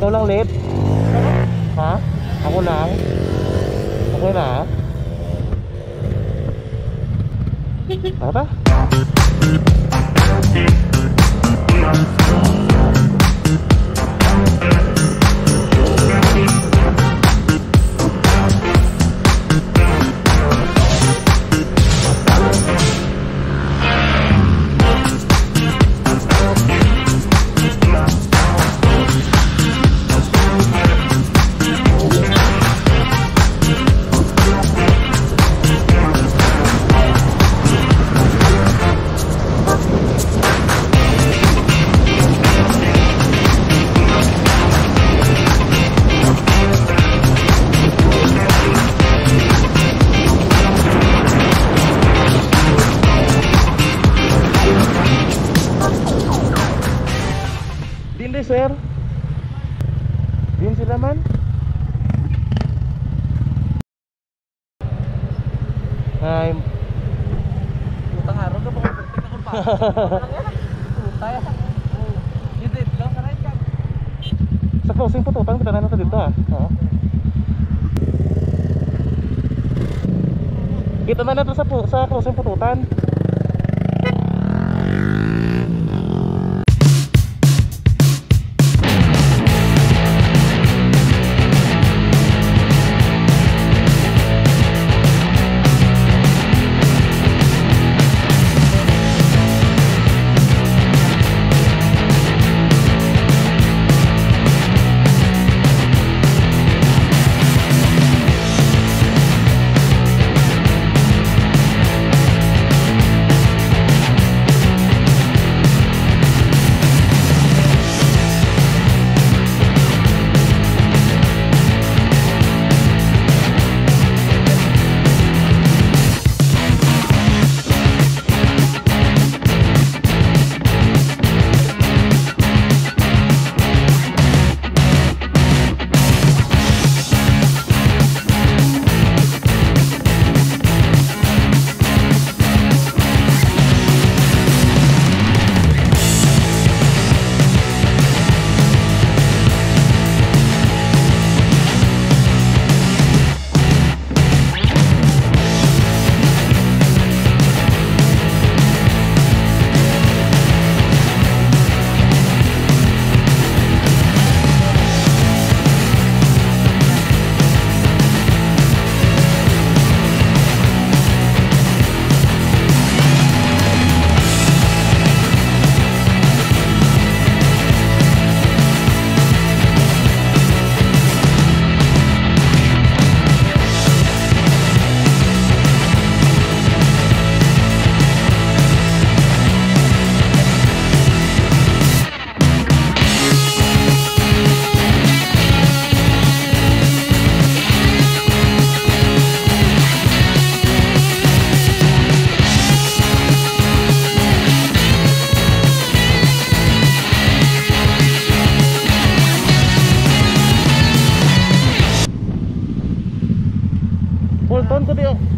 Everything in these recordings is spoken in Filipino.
Ikaw lang late? Ha? Ako lang? Okay na? Tara. Sir, din sila man. Ay, utang araw ka pa kung pa. Utay. Dito lang sa right ka. Sa closing po tutang kita na nato dito ah. Kita na nato sa closing pututan.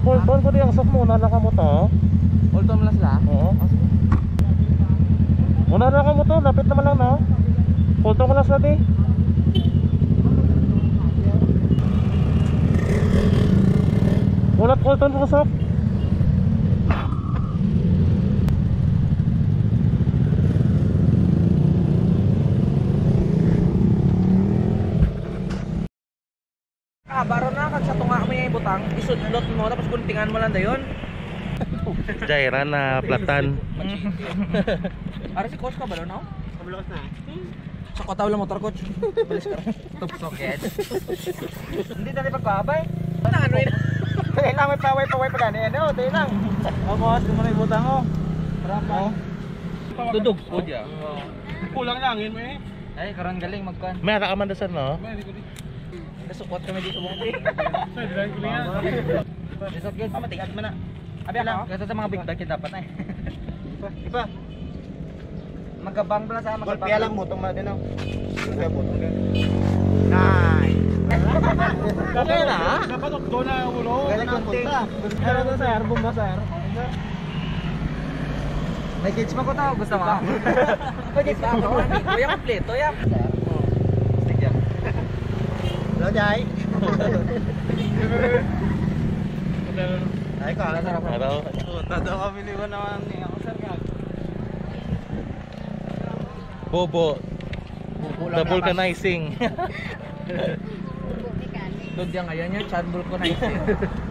Hold on ko di ang sok muna na kamo to. Hold on lang sila? Oo. Muna na kamo to, lapit naman lang na. Hold on ko lang sila di. Mulat hold on ko sok. Baro na kan sa tunga mo yung butang, isudlot mo tapos guntingan mo lang dayon. Jaira na platan. Ara si coach ka balo na? Kabalo na. Sa kotaw lang motor coach. Balis ka. Top socket. Hindi dali pagbabay. Ano yun? Kailangan may paway pa gani ano, tayo lang. Amos, kung may butang ko. Rapa. Dudog po dia. Kulang langin mo eh. Ay, karon galing magkuan. May ata ka man dasan no? Nasukot kami dito mong Sorry, dahil ko lang yan. Resort guys, matigas man na. Abi lang, kasi sa mga big bag dapat na eh. Iba. Magabang pala sa magabang. Golpea lang mo itong mga dinaw. Golpea mo itong gano'n. Nice! Okay na? Dapat doon na ulo. Galing konting. Ano doon sir? Bumba sir? May kids mo ko tao, gusto mo? May kids mo ako. Kuya kompleto yan. Sige. Hello, Jai. Ay, ka. Araw. Punta daw kami ni ko naman ni ako, sir. Bobo. The vulcanizing. Doon diyan ngayon yun, chan vulcanizing.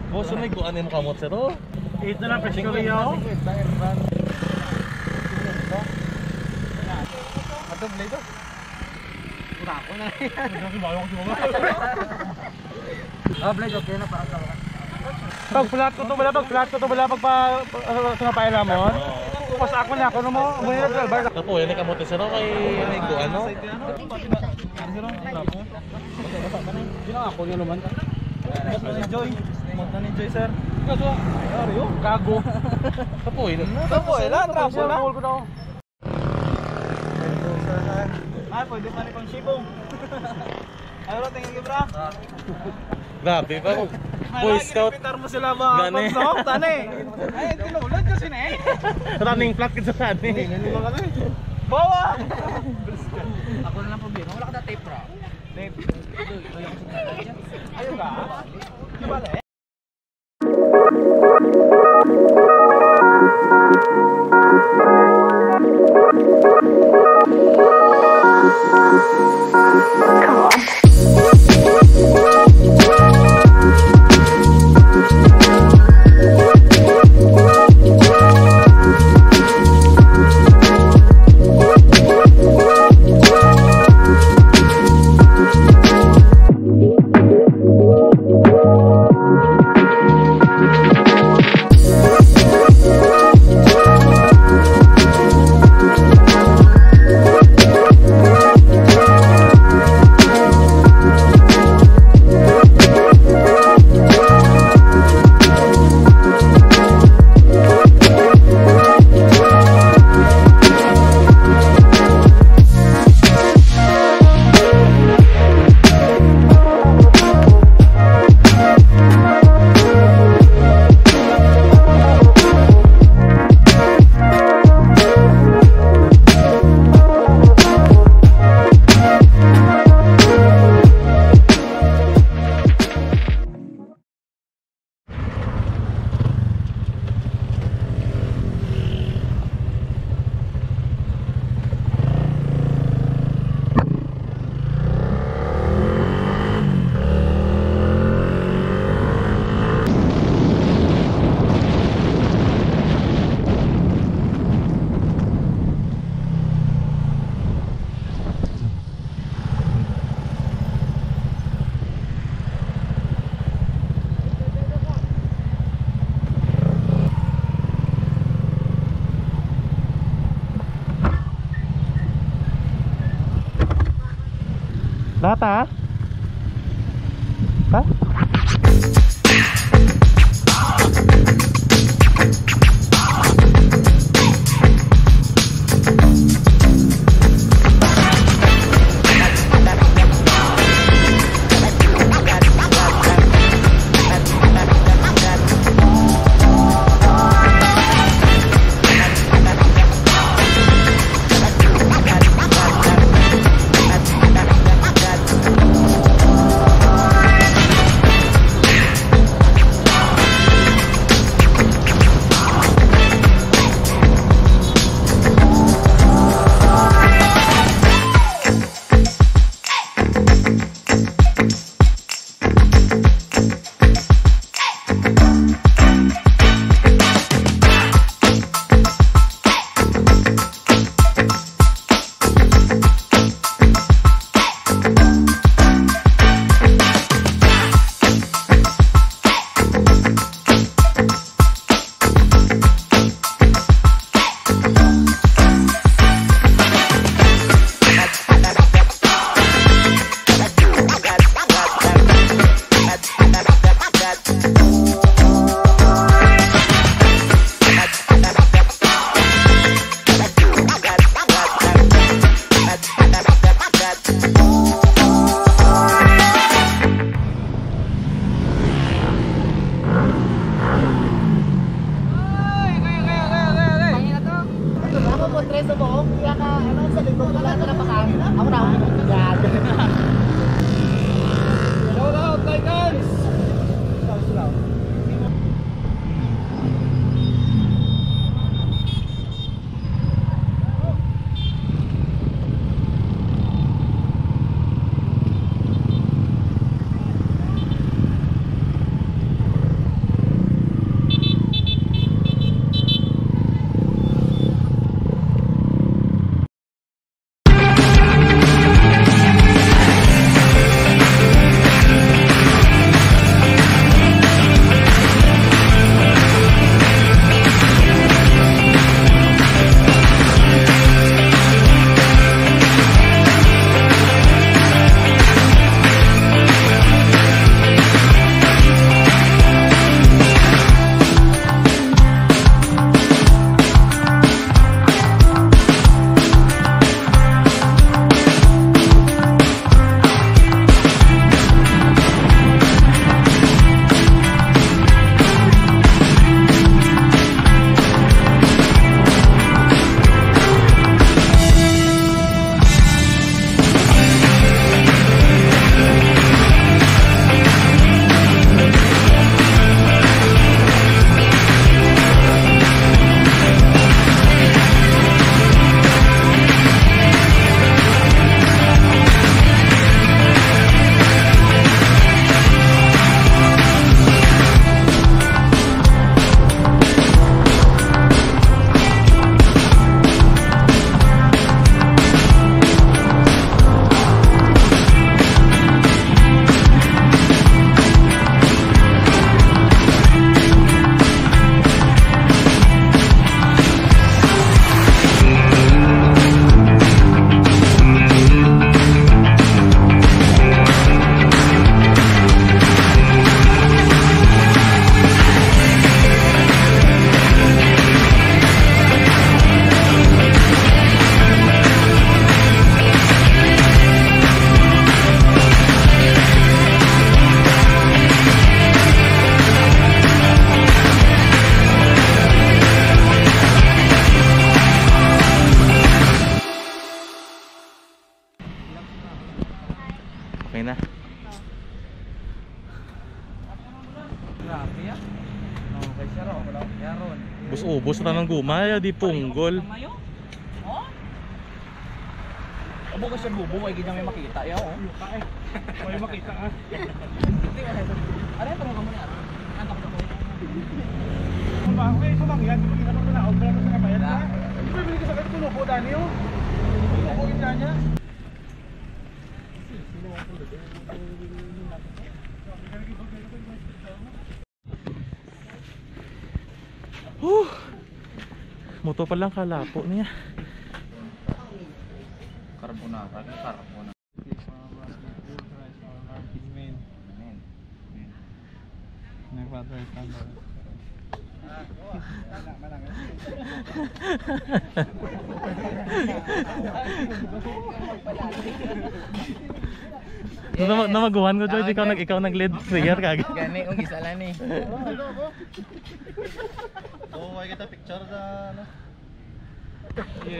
Boso na ikuan mo kamot sir oh. Ito na, pwede ko rin ako. Ato, blade oh. Ako na. Oh, blade, okay na para sa Pag flat ko to wala pag sinapailan mo. Pas ako na ako no mo. Mo yung driver. Kapo yan kamot sir oh kay ikuan no. Ako niya naman. Enjoy. Monta ni Joy sir. Ayo, gago. Kapo yan na. Tapo lang, trapo na. Ay, pwede pa ni pang sibong. Ayun, tingin ka bra. Grabe pa. Boy Scout. Pitar mo sila ba? Gani. Pag-soft, tani. Ay, tinulad kasi na eh. Running flat kita sa atin. Bawa! Ako na lang problema, wala ka na tape bro. Tape. Ayun ka? Di ba eh? Lata? Ha? Okay na. Grabe yan. Okay, siya ro. Yaron. Ubos na ng gumaya, di punggol. Mayo? Oh? Abo ka siya bubuhay, ganyan may makita. Yaw, oh. May makita ka. Ano yung tanong ka mo niya? Antok na mo. Kung ba, okay, ito lang yan. Di ba kita nung pinaog pala sa kabayan ka? Di ba bili ka sa kanya tulupo, Daniel? Tulupo kita niya. Moto pa lang kalapo niya. Carbonara, carbonara. Namaguhan ko, George, ikaw nag-lead prayer kagad. Gani, kung gisalan eh. Oo, may kita picture sa ano.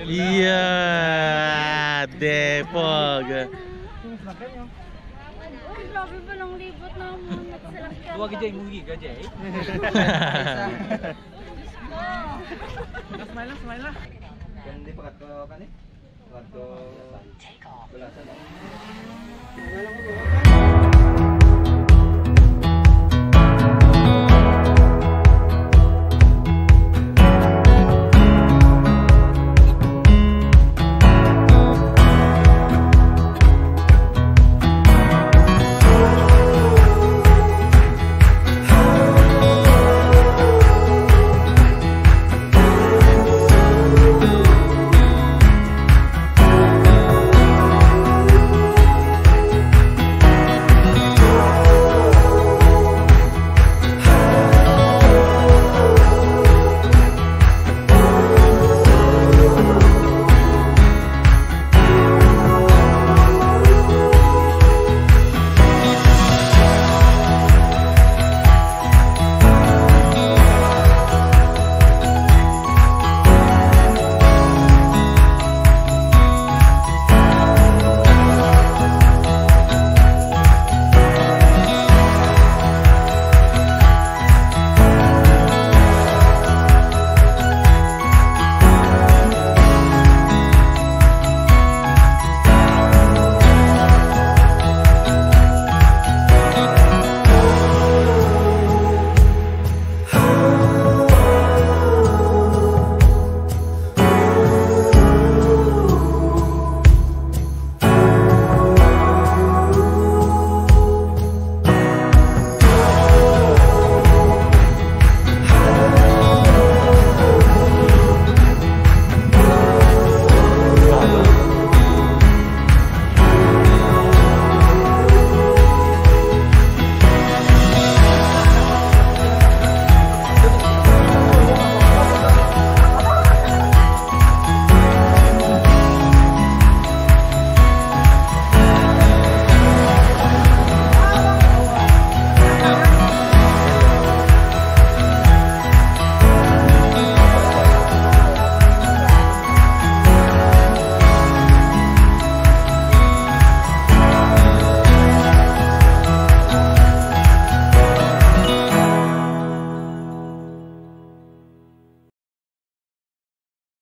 Yeah, depog. Uy, grabe ba lang libot naman? Nagsalas ka Huwag jay mugi ka jay. Smile lang, smile lang. Hindi pa kat ko kani. Kat ko. Wala sa.